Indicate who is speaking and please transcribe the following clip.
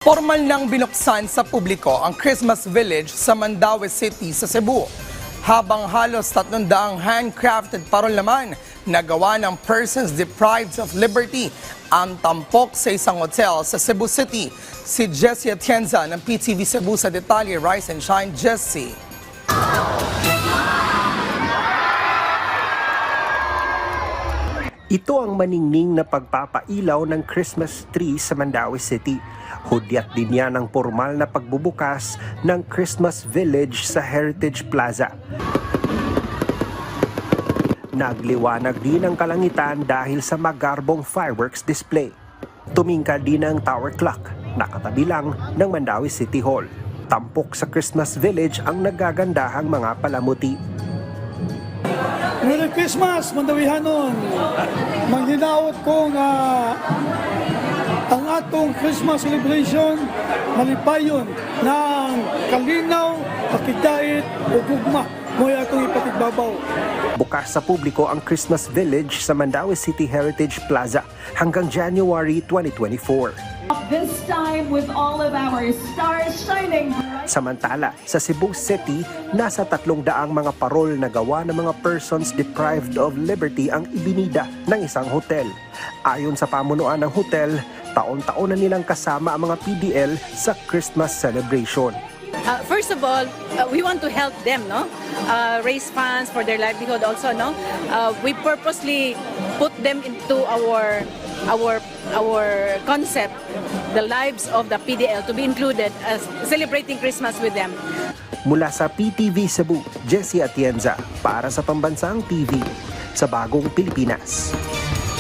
Speaker 1: Formal nang binuksan sa publiko ang Christmas Village sa Mandaue City sa Cebu. Habang halos 300 handcrafted parol naman na gawa ng persons deprived of liberty ang tampok sa isang hotel sa Cebu City. Si Jessie Atienza ng PTV Cebu sa detalye. Rise and shine, Jessie.
Speaker 2: Ito ang maningning na pagpapailaw ng Christmas tree sa Mandaue City. Hudyat din yan ang formal na pagbubukas ng Christmas Village sa Heritage Plaza. Nagliwanag din ang kalangitan dahil sa magarbong fireworks display. Tumingkad din ang tower clock, nakatabi lang ng Mandaue City Hall. Tampok sa Christmas Village ang nagagandahang mga palamuti.
Speaker 3: Merry Christmas, Mandawihanon! Manghinaot ko nga ang atong Christmas celebration malipayon ng kalinaw, pakidait o gugma mo atong ipatigbabaw.
Speaker 2: Bukas sa publiko ang Christmas Village sa Mandaue City Heritage Plaza hanggang January 2024.
Speaker 4: This time with all of our stars shining.
Speaker 2: Samantala, sa Cebu City, nasa 300 mga parol na gawa ng mga persons deprived of liberty ang ibinida ng isang hotel. Ayon sa pamunuan ng hotel, taon-taon na nilang kasama ang mga PDL sa Christmas celebration.
Speaker 5: First of all, we want to help them, no? Raise funds for their livelihood also, no? We purposely put them into our concept, the lives of the PDL, to be included as celebrating Christmas with them.
Speaker 2: Mula sa PTV Cebu, Jessie Atienza para sa Pambansang TV sa Bagong Pilipinas.